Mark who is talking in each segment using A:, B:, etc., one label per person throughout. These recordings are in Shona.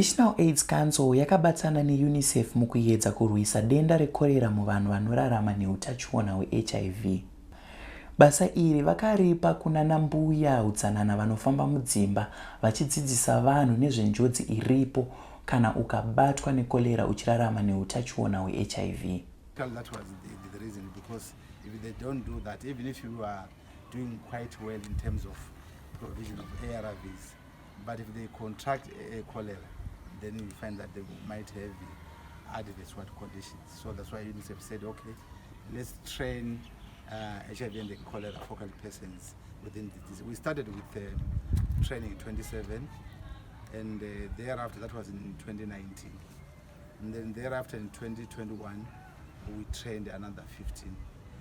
A: National AIDS Council yakabatsana neUNICEF mukuedza kurwisa denda reCholera muvanhu vanorarama neutachiona hweHIV. Basa iri vakaripa kuna nambuya utsanana vanofamba mudzimba vachidzidzisa vanhu nezvenjodzi iripo kana ukabatwa neCholera uchirarama neutachiona hweHIV.
B: That was the reason, because if they don't do that, even if you are doing quite well in terms of provision of ARVs, but if they contract cholera, then you find that they might have adverse conditions. So that's why UNICEF said, okay, let's train HIV and the cholera focal persons within the disease. We started with training in 27, and thereafter, that was in 2019. And then thereafter in 2021, we trained another 15.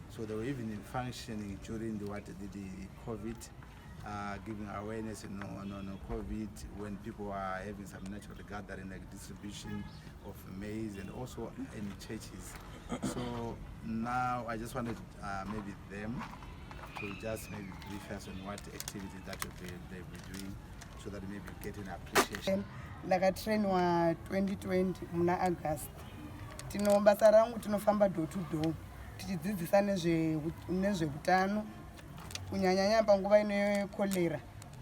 B: So they were even functioning during the COVID, giving awareness on COVID when people are having some natural gathering like distribution of maize and also in churches. So now I just wanted maybe them to just maybe brief us on what activities that they'll be doing so that maybe get an appreciation.
C: Like I trained 2020 in August. Basa rangu tinofamba door to door tichidzidzisa nezveutano kunyanyanya panguva ine cholera.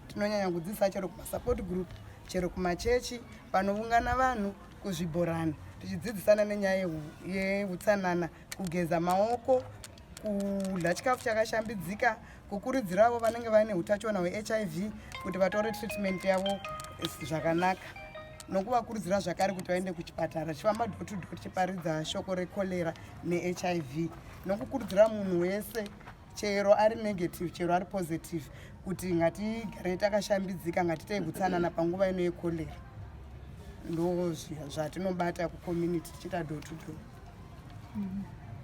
C: Tinonyanya kudzidzisa chero kuma support group, chero kuma chechi, panoungana vanhu kuzvibhorani. Tichidzidzisana nenyaya yeutsanana, kugeza maoko, kudya chikafu chakashambidzika, kukurudziravo vanenge vane utachiona hweHIV kuti vatore treatment yavo zvakanaka. Nokuvakurudzira zvakare kuti vaende kuchipatara, chifamba door to door chiparidza shoko reCholera neHIV. Nokukurudzira munhu wese chero ari negative chero ari positive kuti ngatigare takashambidzika, ngatitei utsanana panguva ino yeCholera. Ndo zvatinobata kucommunity tichita door to door.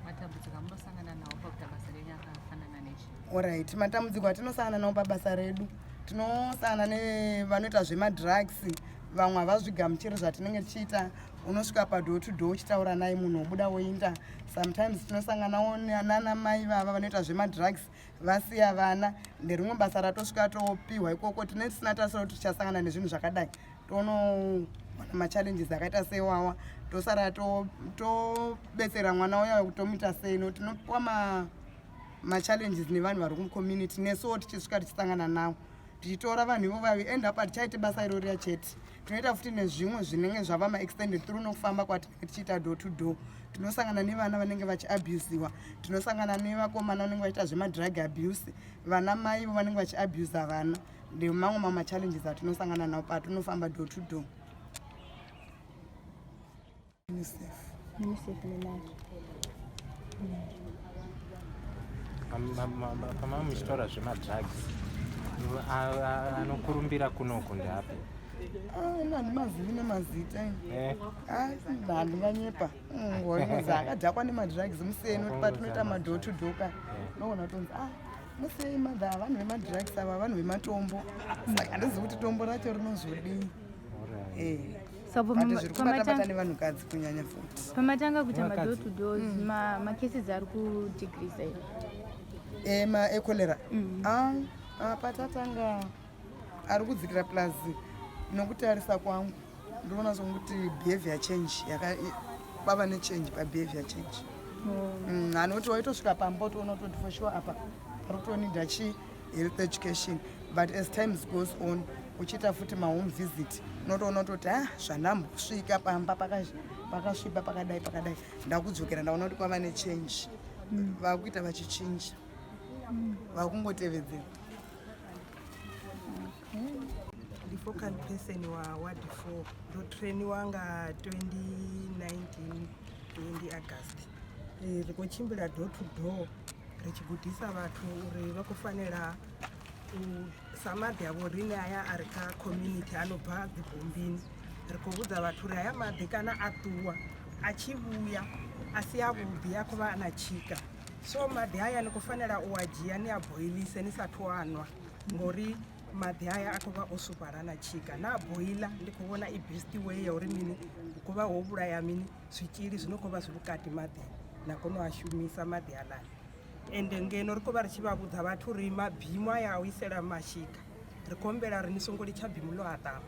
D: Matambudziko amunosangana nawo pakuita basa renyu akafanana nechi?
C: Alright, matambudziko atinosangana nawo pabasa redu, tinosangana nevanoita zvemadrugs. Vamwe havazvigamuchiri zvatinenge tichiita. Unosvika padoor to door uchitaura naye munhu wobuda woinda. Sometimes tinosanganawo nana mai vava vanoita zvemadrugs vasiya vana. Nderimwe basa ratosvika topiwa ikoko. Tinenge tisina tasira kuti tichasangana nezvinhu zvakadai. Tonoona machallenges akaita sewawa. Tosara tobetsera mwana uya kutomuita sei. Tinopiwa machallenges nevanhu vari kucommunity nesuwo tichisvika tichisangana nawo. Tichitora vanhu ivo end up atichaiti basa iroriya chete. Tinoita futi nezvimwe zvinenge zvava ma-extended through nokufamba kwatinenge tichiita door to door. Tinosangana nevana vanenge vachiabusiwa. Tinosangana nevakomana vanenge vachiita zvemadrug abuse. Vana mai ivo vanenge vachiabusa vana. Ndemamwe mamachallenges atinosangana nawo patinofamba door to door.
E: UNICEF NAC.
F: Kama muchitora zvemadrugs anokurumbira kunoku ndeapi?
C: Mazivi nemazita handinganyepa ngoinozi akadhakwa nemadrugs museni kuti patinoita madoor to door ka nogona kutonzi musei madha vanhu vemadrugs ava vanhu vematombo. Saka handizivi kuti tombo racho rinozodii. Zviri kubata nevanhukadzi kunyanya futi.
E: Pamatanga kuita madoor to door macases ari kudigrisa here?
C: Cholera patatanga ari kudzikira plus nokutarisa kwangu ndinoona sokuti behavior change kwava nechange pabehavior change. Hanoti waitosvika pamba toona kuti for sure apa pari kutonida health education, but as time goes on uchiita futi mahome visit unotoona kuti zvandambosvika pamba pakasviba pakadai ndakudzokera ndaona kuti kwava nechange. Vakuita vachichinja, vakungotevedzera.
G: The focal person wa ward 4 ndotrainiwa nga 2019 August. Rikochimbira door to door richigudhisa vathu uri vakufanira samadhi avo rine aya ari community anobva dzibombini. Rikubudza vathu uri aya madhi kana atuwa achivuya asi avubvi akuva anachika. So madhi aya nikufanira uwajiya neabhoilise nisati wanwa ngori madhi aya akuva osuparana chika naabhoila ndikuona ibest way yauri mini kuva woburaya mini zvichiri zvinokova zvivukati madhi nakunoashumisa madhi alaya. Ende ngeno rikuva richivavudza vathu ri mabhimu aya awisera mashika rikombera rinisongoli chabhimu lo atapa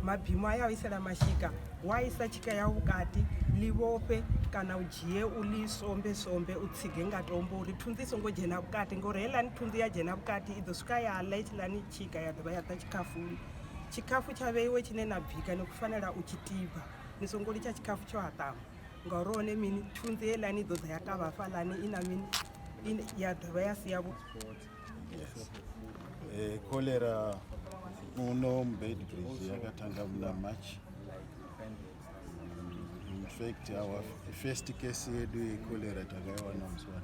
G: mabhimu aya aisela mashika waisa chika yavo vukati livope kana ujiye ulisombe utsige ngatombo uri thunzi isongojena vukati ngori helani thunzi yajena vukati idhosvika yala ichilani chika yadhova yadha chikafuni chikafu chaveiwe chine nabvika nekufanira uchitibva nisongoli chachikafu chohatamu ngaurone mini thunzi yelani idhodha yakavafa lani ina mini yadhova yasiyavu.
B: Cholera uno mbed bridge yakatanga muna March. In fact our first case yedu yecholera takaiwana musi wa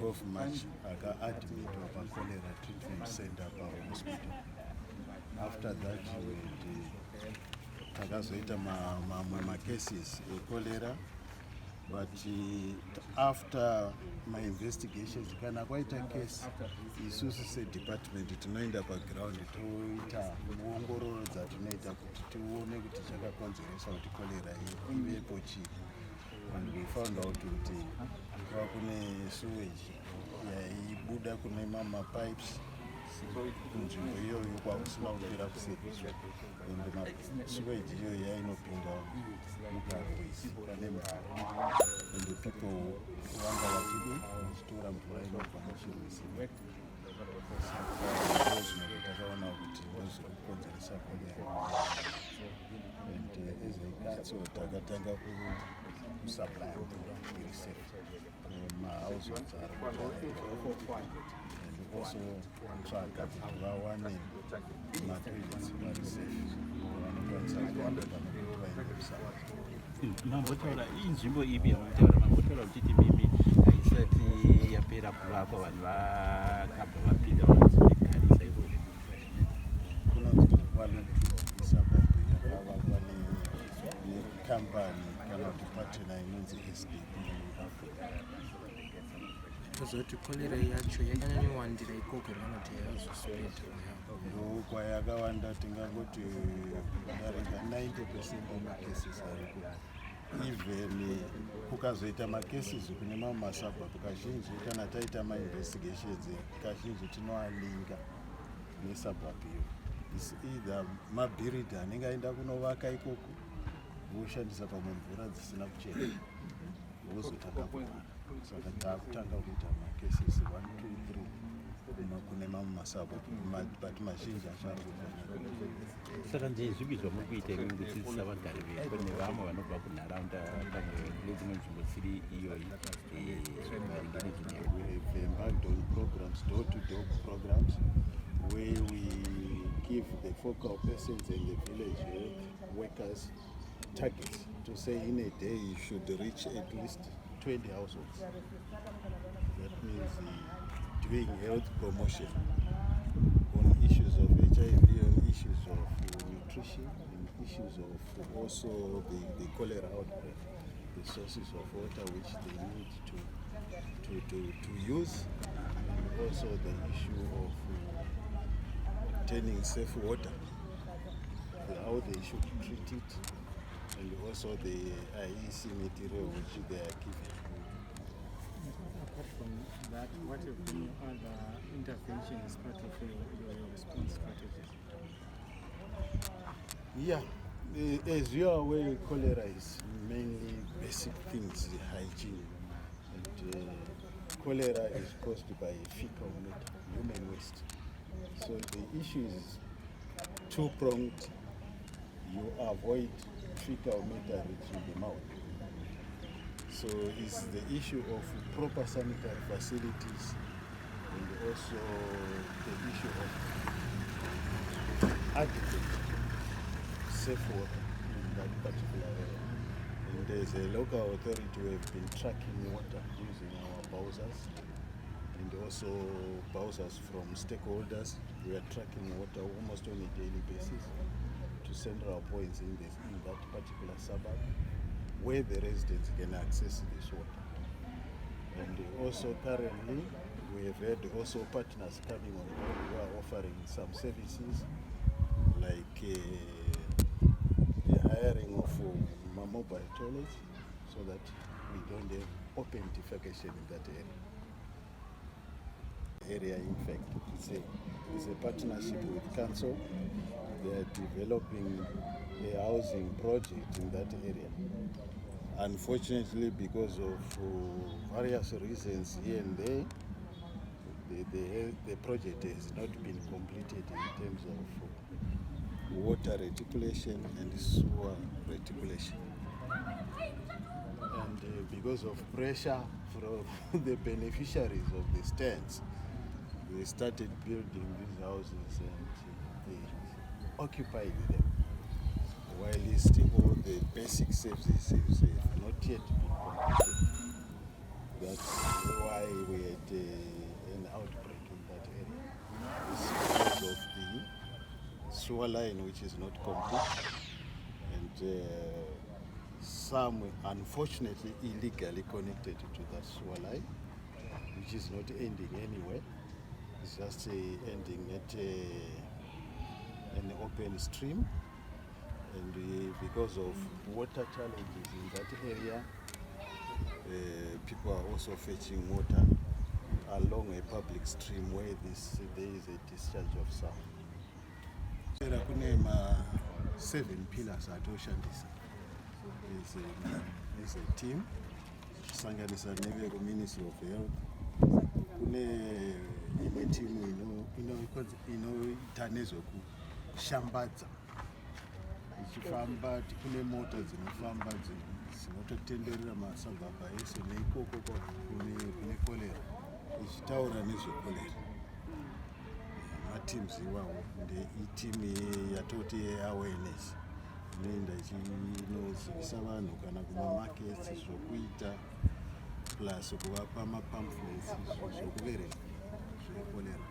B: 12 March aka-admitwa pa-cholera treatment center pa-hospital. After that takazoita mamwe macases echolera, but after my investigations kana kwaita case isusu sedepartment tinoenda paground toita muongororo dzatinoita kuti tione kuti chakakonzeresa kuti cholera ivepo chii, and we found out kuti kwava kune sewage yaibuda kune mapipes kunzvimbo iyoyo kwakusina kupera kuserviswa, and sewage iyoyo yainopinda mukarwizi pane mvura, and the people vanga vachitora mvura inobva muchirwizi. Ndozvino takaona kuti ndozviri kukonzeresa cholera, and as a council takatanga kusupply mvura iri safe kumahouseholds ari kutara, and also kutsvaga kuti vawane matoilets vari safe vanokwanisa kuwanda panokuti vaende kusava.
H: Mambotaura inzvimbo ipi yamunotaura? Mambotaura uchiti mimi haisati yapera kuvakwa vanhu vakabva vapinda vanodzigarisa izvozvo.
B: Kunonzi Zimbabwe yakavakwa nekambani kana kuti partner inonzi SDP Africa.
I: Tozoti cholera yacho yakanyanyowandira ikoko rinoti yazospread
B: ndokwayakawanda, tingangoti kudarika 90% emacases ariko. Even kukazoita macases kune mamwe masabhabu kazhinji kana taita mainvestigations kazhinji tinoalinga nesabhabu iyo. Is either mabhiridha anenge aenda kunovaka ikoko voshandisa pamwe mvura dzisina kuchena vozotanga kuvaka. Saka takutanga kuita macases 1, 2, 3 kune mamwe masabhabu, but mazhinji achari kufanira.
H: Saka ndezvipi zvamuri kuita imwe kudzidzisa vagari veko nevamwe vanobva kunharaunda pamwe nedzimwe nzvimbo dziri iyoyi maringe nezvinyaya?
B: We have embarked programs, door-to-door programs, where we give the focal persons and the village health workers targets to say in a day you should reach at least 20 households. That means doing health promotion on issues of HIV, on issues of nutrition, on issues of also the cholera outbreak, the sources of water which they need to use, and also the issue of obtaining safe water, how they should treat it, and also the IEC material which they are given.
I: Apart from that, what have been your other interventions as part of your response strategies?
B: Yeah, as you are aware, cholera is mainly basic things, hygiene, and cholera is caused by fecal matter, human waste. So the issue is two-pronged. You avoid fecal matter reaching the mouth. So it's the issue of proper sanitary facilities, and also the issue of adequate safe water in that particular area. And there's a local authority who have been tracking water using our bowsers, and also bowsers from stakeholders. We are tracking water almost on a daily basis to central points in that particular suburb where the residents can access this water. And also currently we have had also partners coming on board who are offering some services like the hiring of mobile toilets so that we don't have open defecation in that area. area. In fact, it's a partnership with council. They are developing a housing project in that area. Unfortunately, because of various reasons here and there, the project has not been completed in terms of water reticulation and sewer reticulation. And because of pressure from the beneficiaries of the stands, they started building these houses and occupying them, while still all the basic services have not yet been completed. That's why we had an outbreak in that area. It's because of the sewer line, which is not complete, and some unfortunately illegally connected to that sewer line, which is not ending anywhere. It's just ending at an open stream, and because of water challenges in that area, people are also fetching water along a public stream where there is a discharge of sound. There are 7 pillars at Oshandisa. There's a team, Sanganisa Neve Ministry of Health. Kune team inoita nezvekushambatsa ichifamba, kune mota dzinofamba dzinototenderera masabhabha ese neikoko kune kolera ichitaura nezvekolera. Mateams iwawo ndeitimu yatoti awareness inoenda ichinozivisa vanhu kana kumamarkets zvokuita plus kuvapa mapamphlets zvokuverenga zvekolera.